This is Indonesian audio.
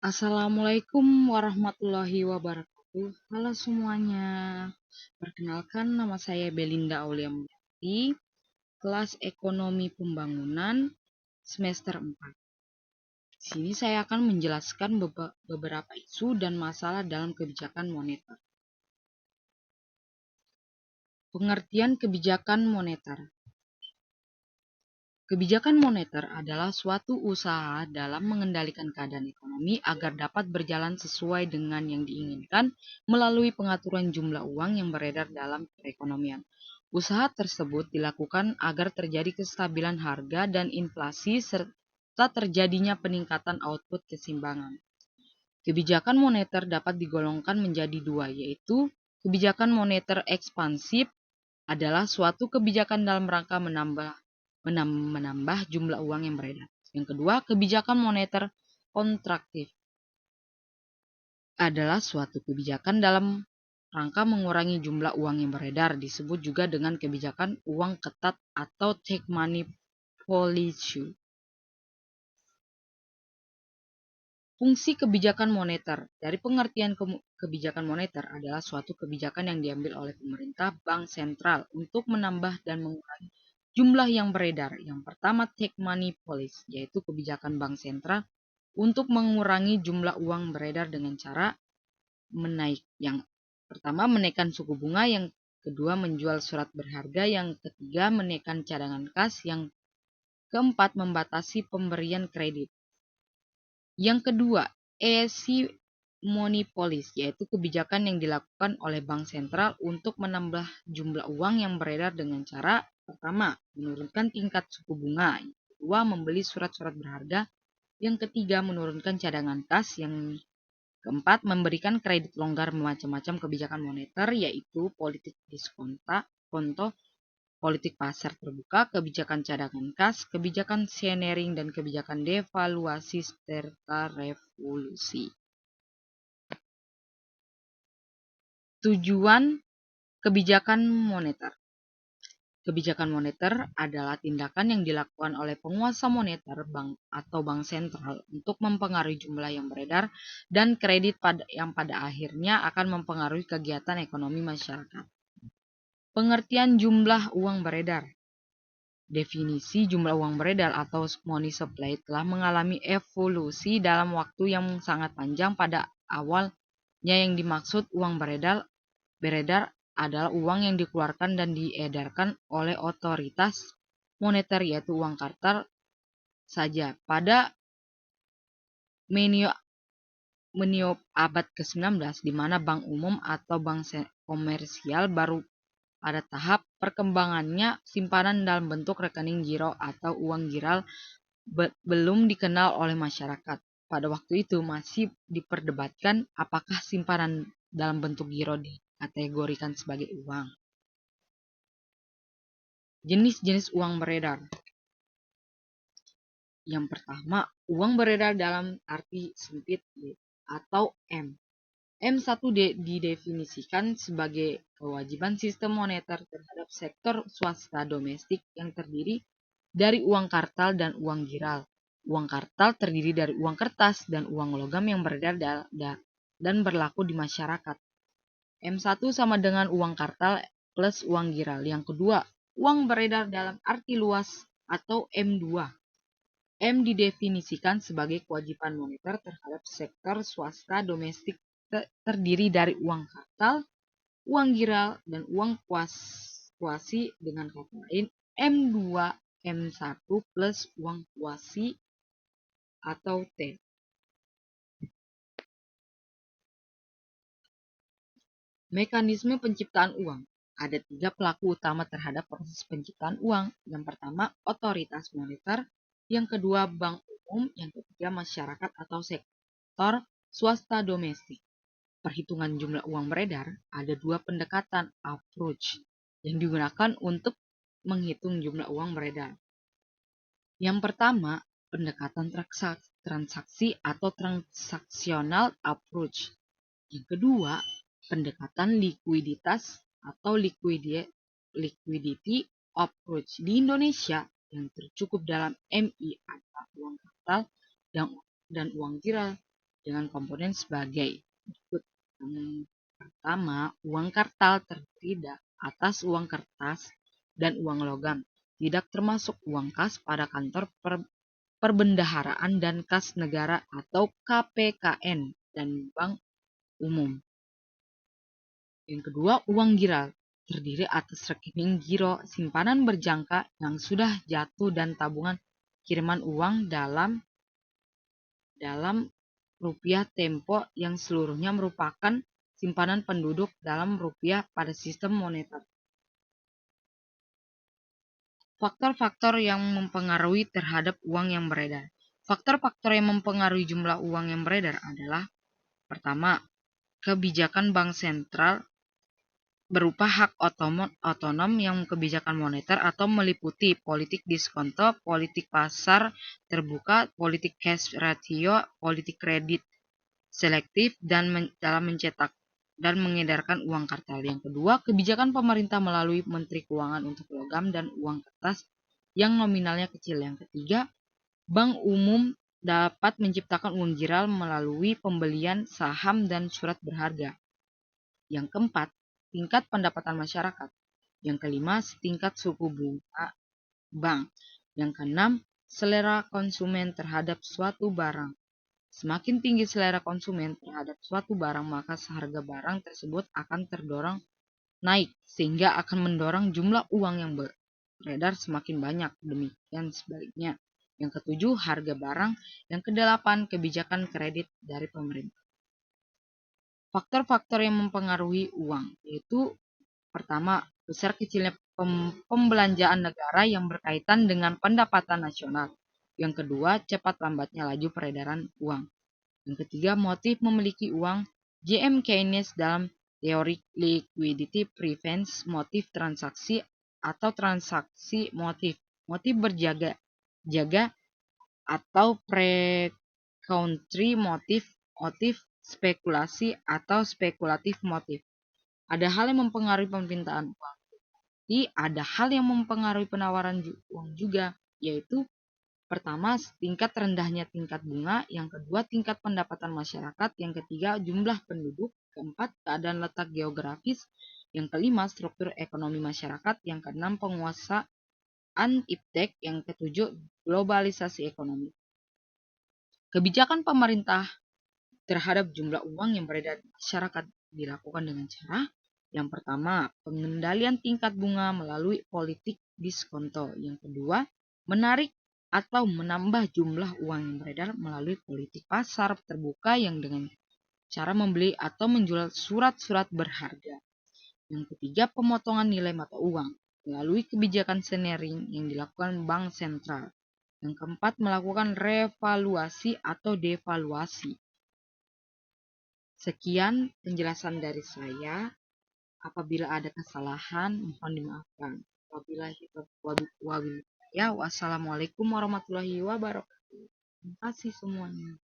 Assalamualaikum warahmatullahi wabarakatuh. Halo semuanya. Perkenalkan nama saya Belinda Aulia Mulyati, kelas Ekonomi Pembangunan semester 4. Di sini saya akan menjelaskan beberapa isu dan masalah dalam kebijakan moneter. Pengertian kebijakan moneter. Kebijakan moneter adalah suatu usaha dalam mengendalikan keadaan ekonomi agar dapat berjalan sesuai dengan yang diinginkan melalui pengaturan jumlah uang yang beredar dalam perekonomian. Usaha tersebut dilakukan agar terjadi kestabilan harga dan inflasi serta terjadinya peningkatan output keseimbangan. Kebijakan moneter dapat digolongkan menjadi dua, yaitu kebijakan moneter ekspansif adalah suatu kebijakan dalam rangka menambah jumlah uang yang beredar. Yang kedua, kebijakan moneter kontraktif adalah suatu kebijakan dalam rangka mengurangi jumlah uang yang beredar, disebut juga dengan kebijakan uang ketat atau take money policy. Fungsi kebijakan moneter. Dari pengertian kebijakan moneter adalah suatu kebijakan yang diambil oleh pemerintah bank sentral untuk menambah dan mengurangi jumlah yang beredar. Yang pertama, take money policy, yaitu kebijakan bank sentral untuk mengurangi jumlah uang beredar dengan cara menaikkan suku bunga, yang kedua menjual surat berharga, yang ketiga menaikkan cadangan kas, yang keempat membatasi pemberian kredit. Yang kedua, easy money policy, yaitu kebijakan yang dilakukan oleh bank sentral untuk menambah jumlah uang yang beredar dengan cara pertama, menurunkan tingkat suku bunga, yang kedua, membeli surat-surat berharga, yang ketiga, menurunkan cadangan kas, yang keempat, memberikan kredit longgar. Macam-macam kebijakan moneter yaitu politik konto, politik pasar terbuka, kebijakan cadangan kas, kebijakan sharing, dan kebijakan devaluasi serta revolusi. Tujuan kebijakan moneter. Kebijakan moneter adalah tindakan yang dilakukan oleh penguasa moneter bank atau bank sentral untuk mempengaruhi jumlah yang beredar dan kredit yang pada akhirnya akan mempengaruhi kegiatan ekonomi masyarakat. Pengertian jumlah uang beredar. Definisi jumlah uang beredar atau money supply telah mengalami evolusi dalam waktu yang sangat panjang. Pada awalnya yang dimaksud uang beredar adalah uang yang dikeluarkan dan diedarkan oleh otoritas moneter, yaitu uang kartal saja. Pada menio abad ke-19, di mana bank umum atau bank komersial baru pada tahap perkembangannya, simpanan dalam bentuk rekening giro atau uang giral belum dikenal oleh masyarakat. Pada waktu itu masih diperdebatkan apakah simpanan dalam bentuk giro dikategorikan sebagai uang. Jenis-jenis uang beredar. Yang pertama, uang beredar dalam arti sempit atau M. M1 didefinisikan sebagai kewajiban sistem moneter terhadap sektor swasta domestik yang terdiri dari uang kartal dan uang giral. Uang kartal terdiri dari uang kertas dan uang logam yang beredar dan berlaku di masyarakat. M1 sama dengan uang kartal plus uang giral. Yang kedua, uang beredar dalam arti luas atau M2. M didefinisikan sebagai kewajiban moneter terhadap sektor swasta domestik terdiri dari uang kartal, uang giral, dan uang kuasi. Dengan kata lain, M2, M1 plus uang kuasi atau T. Mekanisme penciptaan uang. Ada 3 pelaku utama terhadap proses penciptaan uang. Yang pertama, otoritas moneter. Yang kedua, bank umum. Yang ketiga, masyarakat atau sektor swasta domestik. Perhitungan jumlah uang beredar, ada 2 pendekatan approach yang digunakan untuk menghitung jumlah uang beredar. Yang pertama, pendekatan transaksi atau transaksional approach. Yang kedua, pendekatan likuiditas atau liquidity approach. Di Indonesia, yang tercukup dalam MI adalah uang kartal dan uang giral. dengan komponen sebagai berikut. Yang pertama, uang kartal terdiri atas uang kertas dan uang logam, tidak termasuk uang kas pada kantor perbendaharaan dan kas negara atau KPKN dan bank umum. Yang kedua, uang giral terdiri atas rekening giro simpanan berjangka yang sudah jatuh dan tabungan kiriman uang dalam rupiah tempo yang seluruhnya merupakan simpanan penduduk dalam rupiah pada sistem moneter. Faktor-faktor yang mempengaruhi terhadap uang yang beredar. Faktor-faktor yang mempengaruhi jumlah uang yang beredar adalah: pertama, kebijakan bank sentral berupa hak otonom yang kebijakan moneter atau meliputi politik diskonto, politik pasar terbuka, politik cash ratio, politik kredit selektif, dan dalam mencetak dan mengedarkan uang kartal. Yang kedua, kebijakan pemerintah melalui Menteri Keuangan untuk logam dan uang kertas yang nominalnya kecil. Yang ketiga, bank umum dapat menciptakan uang giral melalui pembelian saham dan surat berharga. Yang keempat, tingkat pendapatan masyarakat. Yang kelima, tingkat suku bunga bank. Yang keenam, selera konsumen terhadap suatu barang. Semakin tinggi selera konsumen terhadap suatu barang, maka harga barang tersebut akan terdorong naik, sehingga akan mendorong jumlah uang yang beredar semakin banyak. Demikian sebaliknya. Yang ketujuh, harga barang. Yang kedelapan, kebijakan kredit dari pemerintah. Faktor-faktor yang mempengaruhi uang, yaitu pertama, besar kecilnya pembelanjaan negara yang berkaitan dengan pendapatan nasional. Yang kedua, cepat lambatnya laju peredaran uang. Yang ketiga, motif memiliki uang. J.M. Keynes dalam teori liquidity prevents motif transaksi atau transaksi motif. Motif berjaga-jaga atau pre-country motif, motif spekulasi atau spekulatif motif. Ada hal yang mempengaruhi permintaan uang. Jadi ada hal yang mempengaruhi penawaran uang juga, yaitu pertama, tingkat rendahnya tingkat bunga. Yang kedua, tingkat pendapatan masyarakat. Yang ketiga, jumlah penduduk. Keempat, keadaan letak geografis. Yang kelima, struktur ekonomi masyarakat. Yang keenam, penguasaan iptek. Yang ketujuh, globalisasi ekonomi. Kebijakan pemerintah terhadap jumlah uang yang beredar di masyarakat dilakukan dengan cara: yang pertama, pengendalian tingkat bunga melalui politik diskonto. Yang kedua, menarik atau menambah jumlah uang yang beredar melalui politik pasar terbuka yang dengan cara membeli atau menjual surat-surat berharga. Yang ketiga, pemotongan nilai mata uang melalui kebijakan sharing yang dilakukan bank sentral. Yang keempat, melakukan revaluasi atau devaluasi. Sekian penjelasan dari saya. Apabila ada kesalahan, mohon dimaafkan. Wassalamualaikum warahmatullahi wabarakatuh. Terima kasih semuanya.